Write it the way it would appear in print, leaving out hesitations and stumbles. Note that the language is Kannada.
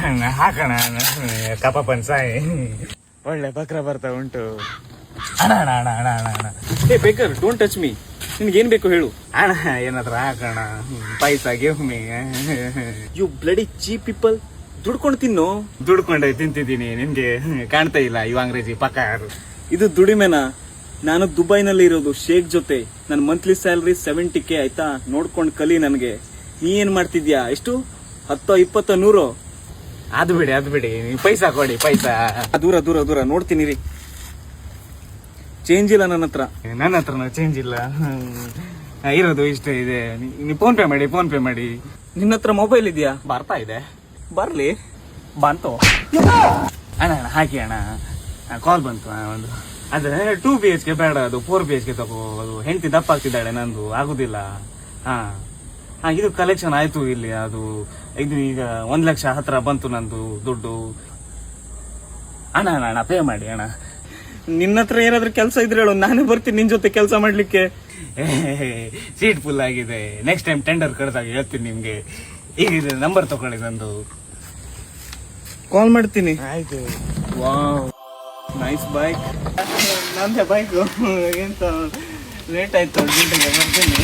ಅಣ್ಣ ಹಾಕೋಣ ಕಪ ಪನ್ಸಾಯಿ ಒಳ್ಳೆ ಬಕ್ರ ಬರ್ತಾ ಉಂಟು. ಅಣ್ಣ ಅಣ್ಣ ಅಣ್ಣ ಅಣ್ಣ ಅಣ್ಣ ಅಣ್ಣ ಹೇ ಬೇಕರ್, ಡೋಂಟ್ ಟಚ್ ಮೀ. ನಿನ್ಗೇನ್ ಬೇಕು ಹೇಳು. ಅಣ್ಣ ಏನಾದ್ರು ಹಾಕೋಣ, ಪೈಸಾ give me. You bloody cheap people. ದುಡ್ಕೊಂಡು ತಿನ್ನು. ದುಡ್ಕೊಂಡೆ ತಿಂತಿದ್ದೀನಿ, ನಿನ್ಗೆ ಕಾಣ್ತಾ ಇಲ್ಲ ಇವ ಅಂಗ್ರೇಜಿ ಪಕ್ಕ ಯಾರು? ಇದು ದುಡಿಮೆನಾ? ನಾನು ದುಬೈನಲ್ಲಿ ಇರೋದು ಶೇಖ್ ಜೊತೆ. ನನ್ನ ಮಂತ್ಲಿ ಸ್ಯಾಲರಿ 70K ಆಯ್ತಾ? ನೋಡ್ಕೊಂಡು ಕಲಿ ನನಗೆ. ನೀ ಏನ್ ಮಾಡ್ತಿದ್ಯಾ? ಎಷ್ಟು? 10, 20, 100? ಅದು ಬಿಡಿ ನೀವು ಪೈಸಾ ಕೊಡಿ, ಪೈಸಾ. ದೂರ ದೂರ ದೂರ ನೋಡ್ತೀನಿ ರೀ. ಚೇಂಜ್ ಇಲ್ಲ ನನ್ನ ಹತ್ರ. ನನ್ನ ಹತ್ರನೂ ಚೇಂಜ್ ಇಲ್ಲ, ಇರೋದು ಇಷ್ಟ ಇದೆ. ನೀವು ಫೋನ್ ಪೇ ಮಾಡಿ. ನಿನ್ನ ಹತ್ರ ಮೊಬೈಲ್ ಇದೆಯಾ? ಬರ್ತಾ ಇದೆ. ಬರ್ಲಿ. ಬಂತು. ಅಣ್ಣ ಹಾಕಿ ಅಣ್ಣ, ಕಾಲ್ ಬಂತು ಒಂದು. ಅದೇ 2 BHK ಬೇಡ, ಅದು 4 BHK ತಗೋ. ಅದು ಹೆಂಡತಿ ದಪ್ಪ ಆಗ್ತಿದ್ದಾಳೆ, ನಂದು ಆಗುದಿಲ್ಲ. ಹಾ ಇದು ಕಲೆಕ್ಷನ್ ಆಯ್ತು ಇಲ್ಲಿ. ಅದು ಇದು ಈಗ 1 ಲಕ್ಷ ಹತ್ರ ಬಂತು ನಂದು ದುಡ್ಡು. ಅಣ್ಣ ಪೇ ಮಾಡಿ ಅಣ್ಣ. ನಿನ್ನ ಹತ್ರ ಏನಾದ್ರೂ ಕೆಲಸ ಇದ್ರೆ ಹೇಳು, ನಾನೇ ಬರ್ತೀನಿ ನಿನ್ ಜೊತೆ ಕೆಲಸ ಮಾಡ್ಲಿಕ್ಕೆ. ಸೀಟ್ ಫುಲ್ ಆಗಿದೆ. ನೆಕ್ಸ್ಟ್ ಟೈಮ್ ಟೆಂಡರ್ ಕರೆದಾಗ ಹೇಳ್ತೀನಿ ನಿಮ್ಗೆ. ಈಗ ನಂಬರ್ ತಗೊಳ್ಳಿ ನಂದು, ಕಾಲ್ ಮಾಡ್ತೀನಿ. ಆಯ್ತು. Wow, nice bike. ನಂದೇ ಬೈಕು. ಎಂತ ಲೇಟ್ ಆಯ್ತು, ಬರ್ತೀನಿ.